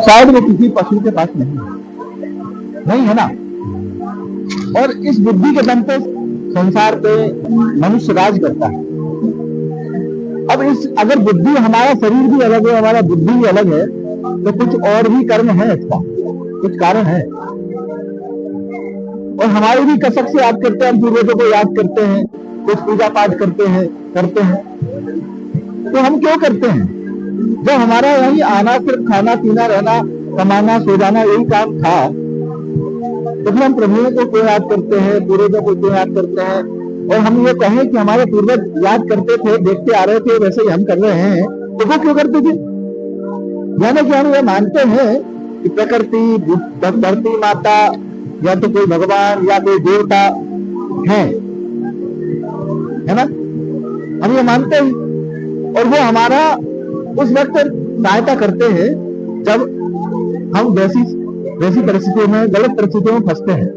शायद वो किसी पशु के पास नहीं है ना। और इस बुद्धि के दम पे संसार पे मनुष्य राज करता है। अब इस अगर बुद्धि, हमारा शरीर भी अलग है, हमारा बुद्धि भी अलग है, तो कुछ और भी कर्म है, इसका कुछ कारण है। और हमारी भी कसक से याद करते हैं, हम पूर्वजों को याद करते हैं, कुछ पूजा पाठ करते हैं। तो हम क्यों करते हैं? जब हमारा यही आना, सिर्फ खाना पीना रहना, कमाना सो जाना यही काम था, तो फिर हम प्रभुओं को क्यों याद करते हैं, पूर्वजों को क्यों याद करते हैं? और हम ये कहें कि हमारे पूर्वज याद करते थे, देखते आ रहे थे, वैसे ही हम कर रहे हैं, तो वो क्यों करते थे? यानी कि हम ये मानते हैं कि प्रकृति, धरती माता, या तो कोई भगवान या कोई देवता है ना, हम ये मानते हैं। और वो हमारा उस वक्त सहायता करते हैं जब हम वैसी परिस्थितियों में, गलत परिस्थितियों में फंसते हैं।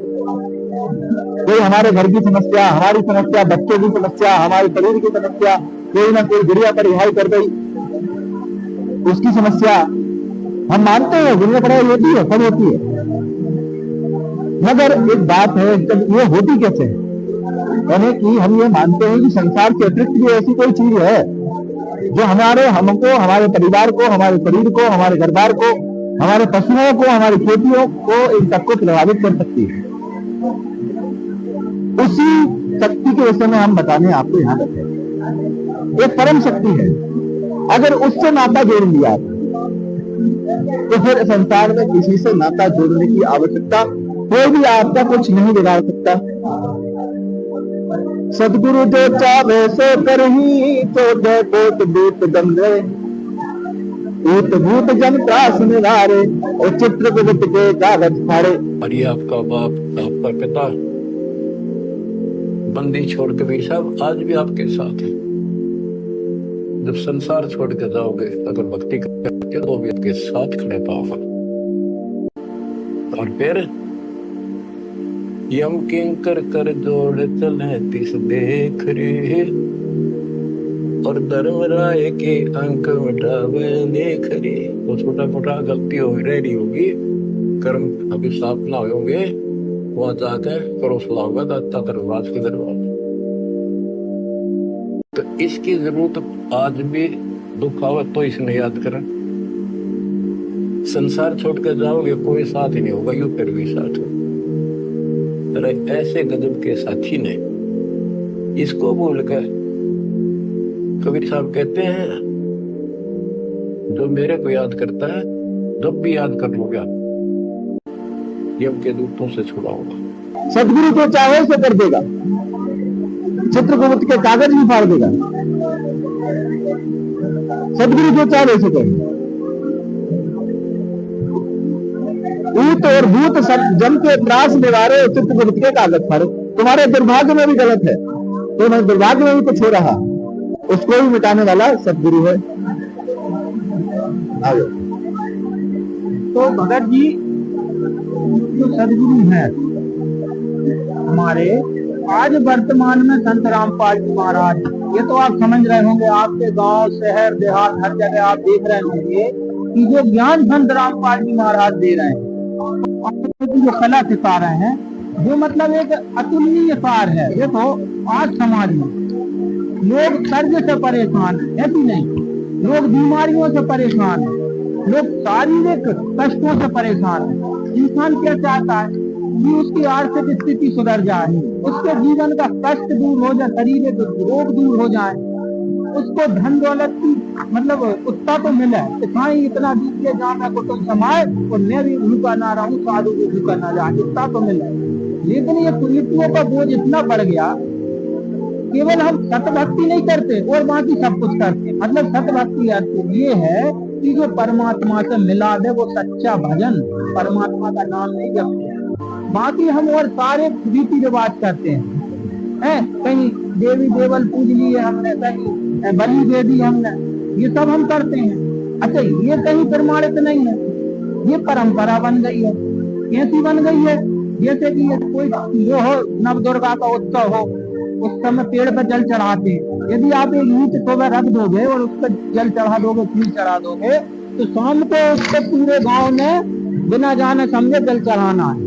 कोई हमारे घर की समस्या, हमारी समस्या, बच्चों की समस्या, हमारे शरीर की समस्या, कोई ना कोई गुड़िया पर रिहाई कर गई, उसकी समस्या, हम मानते हैं गुड़िया पढ़ाई होती है, सब होती है। मगर एक बात है, जब ये होती कैसे है? यानी कि हम ये मानते हैं कि संसार के अतिरिक्त भी ऐसी कोई चीज है जो हमको, हमारे परिवार को, हमारे शरीर को, हमारे घर बार को, हमारे पशुओं को, हमारी खेतियों को, इन तक को प्रभावित कर सकती है। उसी शक्ति के विषय में हम बताने आपको यहाँ बैठे। एक परम शक्ति है, अगर उससे नाता जोड़ लिया तो फिर संसार में किसी से नाता जोड़ने की आवश्यकता, कोई भी आपका कुछ नहीं बिगाड़ सकता। सदगुरु जो चाहे सो करही, तो जय कोट दूत दम रहे, ऊत भूत जन त्रास निवारे, और चित्रगुप्त के कागज फाड़े। अरे आपका बाप, आपका पिता बंदी छोड़ कबीर साहब आज भी आपके साथ है। जब संसार छोड़ के जाओगे, अगर भक्ति करके तो भी आपके साथ खड़े पाओगे। और फिर यम किंकर कर जोड़ चले तिस देख रे, और धर्म राय के अंक मिटावे देख रे। तो छोटा मोटा गलती हो रही होगी, कर्म अभी साफ ना होंगे, वहां जाकर करो सलाह दाता धर्मराज के दरबार। तो इसकी जरूरत आज भी दुख आवे तो इसने याद करें। संसार छोड़ कर जाओगे, कोई साथ ही नहीं होगा, यू फिर भी साथ हो। ऐसे गजब के साथी ने इसको बोलकर कबीर साहब कहते हैं, जो मेरे को याद करता है, जब भी याद कर लूंगा, यम के दूतों से छुड़ाऊंगा। सदगुरु जो चाहे उसे कर देगा, चित्रगुप्त के कागज भी फाड़ देगा। सदगुरु जो चाहे उसे करेगा। ऊत और भूत सब जन के त्रास निवारे, चित्रगुप्त के कागज फाड़े। तुम्हारे दुर्भाग्य में भी गलत है, तो मैं दुर्भाग्य में भी कुछ हो रहा, उसको भी मिटाने वाला सदगुरु है। तो भगत जी जो सदगुरु है हमारे, आज वर्तमान में संत रामपाल जी महाराज, ये तो आप समझ रहे होंगे, आपके गांव शहर देहात हर जगह आप देख रहे होंगे कि जो ज्ञान संत रामपाल जी महाराज दे रहे हैं, जो कला सिखा रहे हैं, जो मतलब एक अतुलनीय सार है। देखो आज समाज में लोग कर्ज से परेशान है कि नहीं, लोग बीमारियों से परेशान है, लोग शारीरिक कष्टों से परेशान है। इंसान क्या चाहता है कि उसकी आर्थिक स्थिति सुधर जाए, उसके जीवन का कष्ट दूर हो जाए, शारीरिक रोग दूर हो जाए, उसको धन दौलत की मतलब उत्ता तो मिले, साईं इतना दीजिए जहाँ मैं कुटुंब समाए और मैं भी भूखा ना रहूं, साधु भी भूखा ना जाए, उत्ता तो मिले। लेकिन ये कुरीतियों का बोझ इतना बढ़ गया, केवल हम सतभक्ति नहीं करते और बाकी सब कुछ करते। मतलब सतभक्ति अर्थ ये है कि जो परमात्मा से मिला दे वो सच्चा भजन, परमात्मा का नाम नहीं जपते। बाकी हम और सारे रीति रिवाज करते हैं, कहीं देवी देवल पूज लिए हमने, कहीं बलि दे दी हमने, ये सब हम करते हैं। अच्छा, ये कहीं प्रमाणित नहीं है, ये परंपरा बन गई है। कैसी बन गई है? जैसे कि कोई वो हो, नव दुर्गा का उत्सव हो, उस समय पेड़ पर जल चढ़ाते हैं। यदि आप एक ईंट सुबह रख दोगे और उस पर जल चढ़ा दोगे, फूल चढ़ा दोगे, तो शाम को उसको पूरे गांव ने बिना जाने समझे जल चढ़ाना है।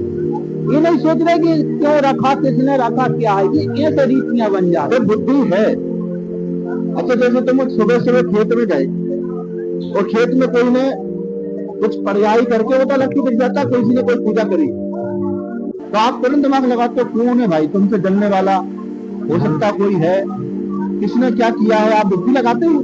ये नहीं सोच रहे कि क्यों रखा, किसने रखा, क्या है। ये ऐसे रीतियां बन जाती तो बुद्धि है। अच्छा, जैसे तुम सुबह सुबह खेत में गए और खेत में कोई ने कुछ पर्याय करके वो तो लक्ष्य दिख जाता, किसी ने कोई पूजा करी, तो आप तुरंत दिमाग लगाते हो कौन है भाई तुमसे जलने वाला, हो सकता कोई है, किसने क्या किया है, आप बुद्धि लगाते हो।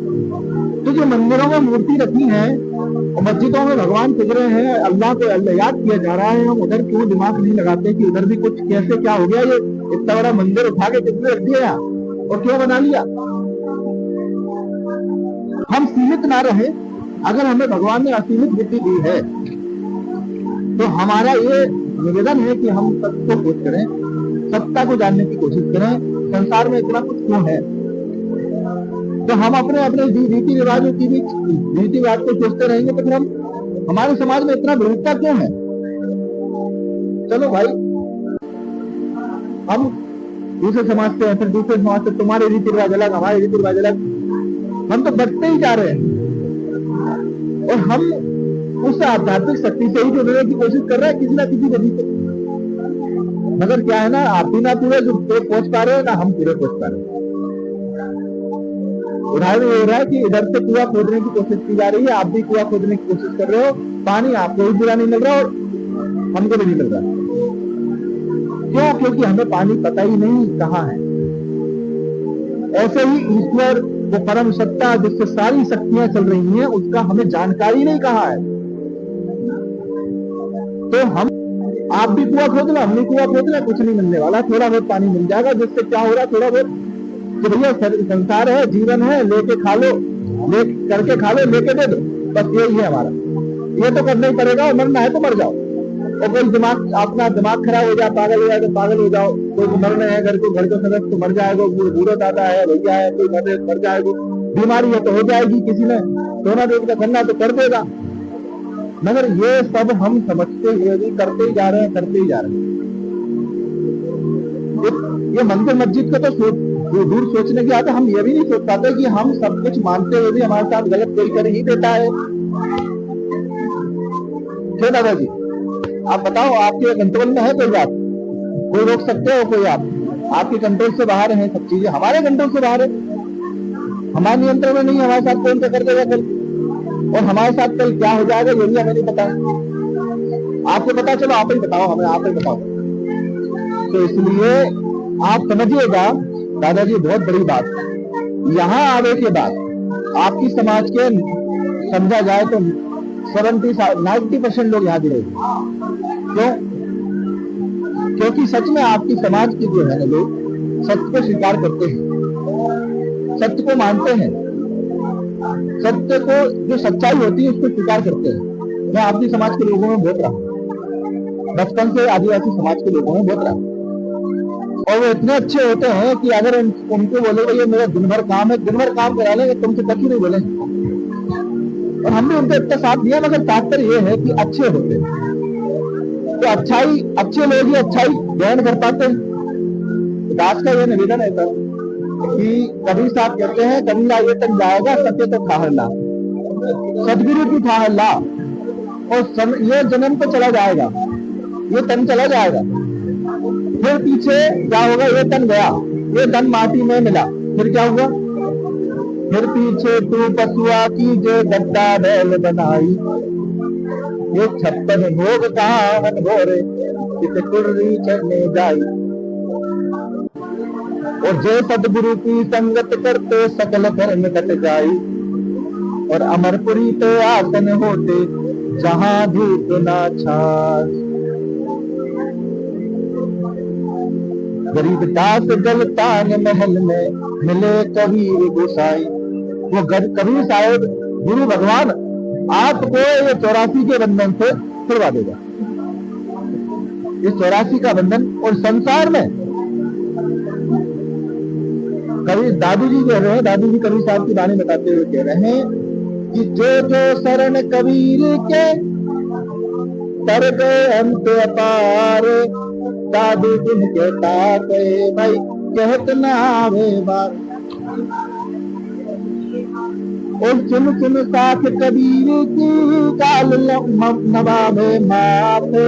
तो जो मंदिरों में मूर्ति रखी है और मस्जिदों में भगवान फिर रहे हैं, अल्लाह को अल्लाह याद किया जा रहा है, हम उधर क्यों दिमाग नहीं लगाते कि उधर भी कुछ कैसे क्या हो गया, ये इतना बड़ा मंदिर उठा के कितने रख दिया और क्यों बना लिया। हम सीमित ना रहे। अगर हमें भगवान ने असीमित बुद्धि दी है तो हमारा ये निवेदन है कि हम सबको खोज करें, सत्ता को जानने की कोशिश करें, संसार में इतना कुछ क्यों है। तो हम अपने अपने रीति रिवाजों की भी रीति रिवाज को सोचते रहेंगे तो फिर हम हमारे समाज में इतना विविधता क्यों है। चलो भाई, हम दूसरे समाज से, फिर दूसरे समाज से, तुम्हारे रीति रिवाज अलग, हमारे रीति रिवाज अलग, हम तो बढ़ते ही जा रहे हैं और हम उस आध्यात्मिक शक्ति से ही जुड़ने की कोशिश कर रहे हैं किसी ना किसी वजह से। मगर क्या है ना, आप भी ना पूरे पहुंच पा रहे हो ना हम पूरे पहुंच पा रहे हैं। उदाहरण ये हो रहा है कि इधर से कुआं खोदने की कोशिश की जा रही है, आप भी कुआं खोदने की कोशिश कर रहे हो, पानी आपको भी पूरा नहीं मिल रहा और हमको भी नहीं मिल रहा। क्यों? क्योंकि हमें पानी पता ही नहीं कहाँ है। ऐसे ही ईश्वर वो परम सत्ता जिससे सारी शक्तियां चल रही हैं, उसका हमें जानकारी नहीं कहाँ है। तो हम, आप भी कुआं खोद लो, हम भी कुआं खोद ले, कुछ नहीं मिलने वाला, थोड़ा बहुत पानी मिल जाएगा, जिससे क्या हो रहा है, थोड़ा बहुत कि भैया संसार है, जीवन है, लेके खा लो, करके खा लो, लेके दे दो, बस यही है हमारा। ये तो करना ही पड़ेगा, और मरना है तो मर जाओ। और कोई दिमाग, अपना दिमाग खराब हो जाए, पागल हो जाए तो पागल हो जाओ। कोई मरना है, घर को सदस्य तो मर जाएगा, बूढ़ा दादा है, भैया है, कोई मर जाएगा, बीमारी है तो हो जाएगी, किसी ने सोना देख का करना तो कर देगा। मगर ये सब हम समझते हुए भी करते ही जा रहे हैं, करते ही जा रहे हैं। ये मंदिर मस्जिद को तो दूर सोचने की आदत, हम ये भी नहीं सोच पाते कि हम सब कुछ मानते हुए भी हमारे साथ गलत कोई कर ही देता है। क्यों दादाजी, आप बताओ, आपके कंट्रोल में है कोई बात? कोई रोक सकते हो? कोई आपके कंट्रोल से बाहर है सब चीजें, हमारे कंट्रोल से बाहर है, हमारे नियंत्रण में नहीं है। हमारे साथ कौन क्या कर देगा कल, और हमारे साथ कल क्या हो जाएगा ये भी हमें नहीं पता। आपको पता, चलो आप ही बताओ हमें, आप ही बताओ। तो इसलिए आप समझिएगा दादाजी, बहुत बड़ी बात यहाँ आने के बाद आपकी समाज के, समझा जाए तो 90% लोग यहाँ जुड़े। क्यों? क्योंकि सच में आपकी समाज की जो है ना, लोग सत्य को स्वीकार करते हैं, सत्य को मानते हैं, सत्य को, जो सच्चाई होती है उसको स्वीकार करते हैं। मैं आपकी समाज के लोगों में बहुत रहा हूँ, बचपन से आदिवासी समाज के लोगों में बहुत रहा हूँ, और वो इतने अच्छे होते हैं कि अगर उनको बोले ये मेरा दिन भर काम है, दिन भर काम करा लेंगे, तुमसे कभी नहीं बोलेंगे। और हमने उनको इतना साथ दिया, मगर तात्पर्य ये है कि अच्छे होते हैं, तो अच्छाई, अच्छे लोग ही अच्छाई ग्रहण कर पाते हैं। दास का ये निवेदन है सर कि कबीर साहब कहते हैं, कबीरा ये तन जाएगा सत्य तो ठाहर ला, सदगुरु की ठाहर ला, और ये जन्म तो चला जाएगा, ये तन चला जाएगा, फिर पीछे क्या होगा, ये तन गया, ये तन माटी में मिला, फिर क्या हुआ, फिर पीछे तू पशुआ की जो गद्दा बैल बनाई, ये 56 भोग कावन भोरे कित कुर्री चढ़ने जाई, और जो सदगुरु की संगत करते सकल धर्म कट जाई, और अमरपुरी पे आसन होते जहां धूप ना छास, गरीबदास गलतान महल में मिले कबीर गोसाई। वो कबीर साहब, गुरु भगवान आपको ये 84 के बंधन से छुड़वा देगा, ये 84 का बंधन। और संसार में कबीर दादू जी कह रहे हैं, दादू जी कबीर साहब की वाणी बताते हुए कह रहे हैं कि जो जो शरण कबीर के तर गए अंत अपार, दादू दिन कहता कहे भाई कहत ना आवे बार। और चुन चुन साथ कबीर की काल नवाबे माथे,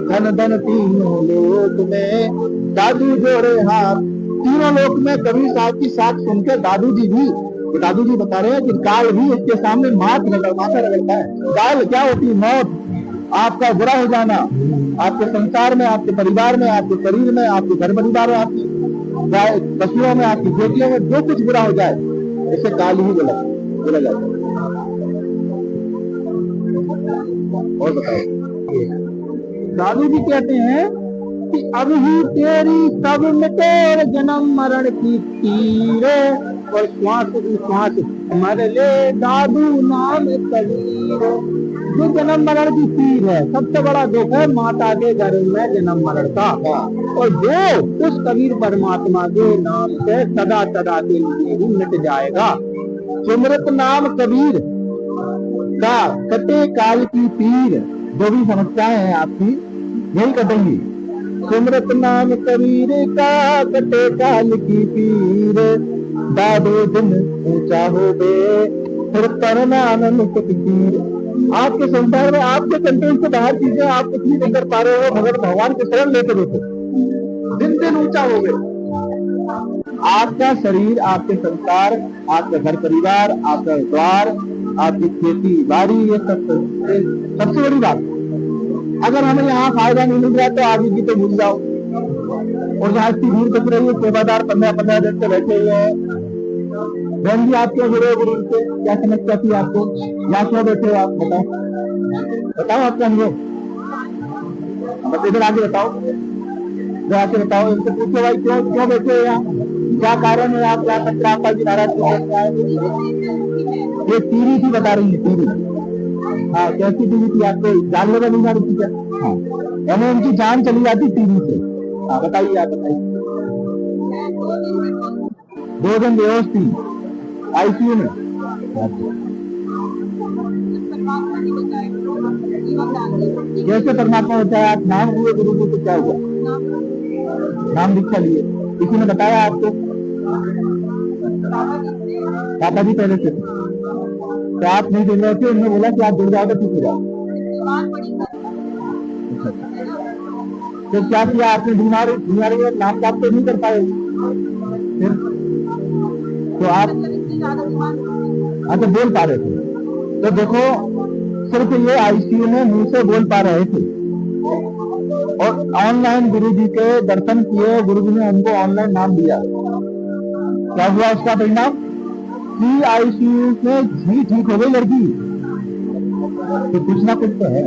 धन धन तीनों लोक में दादू जोड़े हाथ। तीनों लोक में कबीर साहब की साथ सुनकर दादू जी बता रहे हैं कि काल भी इसके सामने माथा रगड़ता है। काल क्या होती है? मौत, आपका बुरा हो जाना, आपके संसार में, आपके परिवार में, आपके शरीर में, आपके घर परिवार में, आपकी पशुओं में, आपकी बेटियों में जो कुछ बुरा हो जाए, इसे काल ही बोला जाता है। और बताओ, दादू जी कहते हैं कि अब ही तेरी सब मिटे जन्म मरण की तीरे, और श्वास श्वास मर ले दादू नाम कबीर। जो जन्म मरण की तीर है, सबसे बड़ा दुख है माता के गर्भ में जन्म मरण का, और जो उस कबीर परमात्मा के नाम से सदा सदा के लिए ही मिट जाएगा। सुमरत नाम कबीर का कटे काल की पीर। जो भी समस्याएं हैं आपकी, यही कटेंगी। सुमरत नाम कबीर का कटे काल की पीर, दादो दिन ऊंचा हो बे फिर परमानंद फकीर। आपके संसार में आपके कंट्रोल से बाहर चीजें आप कुछ नहीं कर पा रहे हो, मगर भगवान की शरण लेके देखो, दिन दिन ऊंचा हो गए। आपका शरीर, आपके संसार, आपका घर परिवार, आपका द्वार, आपकी खेती बाड़ी, ये सबसे बड़ी बात। अगर हमें यहाँ फायदा नहीं मिल रहा तो आगे की तो भूल जाओ। और जहाँ इसकी भीड़ दिख रही है, सेवादार 15-15 दिन से बैठे हुए हैं। बहन जी, आप क्यों जुड़े गुरु से? क्या समस्या थी आपको? यहाँ क्यों बैठे हो आप? बताओ आपका अनुभव। बस इधर आगे बताओ, आके बताओ, इनसे पूछो भाई क्यों बैठे हो यहाँ, क्या कारण है आप यहाँ सतरापा जी महाराज की? ये टीवी थी, बता रही है टीवी। हाँ, कैसी टीवी थी? आपको जानलेवा नहीं जानी थी क्या? हाँ, यानी उनकी जान चली जाती टीवी से। हाँ, बताइए, आप बताइए। 2 दिन बेहोश थी आईसीयू में। कैसे परमात्मा होता है? आप नाम हुए गुरु को तो क्या हुआ? नाम दीक्षा लिए, किसी ने बताया आपको? पापा जी पहले से तो आप नहीं जुड़ रहे थे, उन्होंने बोला कि आप जुड़ जाओ तो ठीक हो जाओ। तो क्या किया आपने? बीमारी में नाम प्राप्त तो नहीं कर पाए फिर? तो आप हाँ तो बोल पा रहे थे। तो देखो, सिर्फ ये आईसीयू में मुंह से बोल पा रहे थे, और ऑनलाइन गुरु जी के दर्शन किए, गुरु जी ने उनको ऑनलाइन नाम दिया। क्या हुआ उसका परिणाम? कि आईसीयू में ठीक हो गई लड़की। तो कुछ ना कुछ तो है।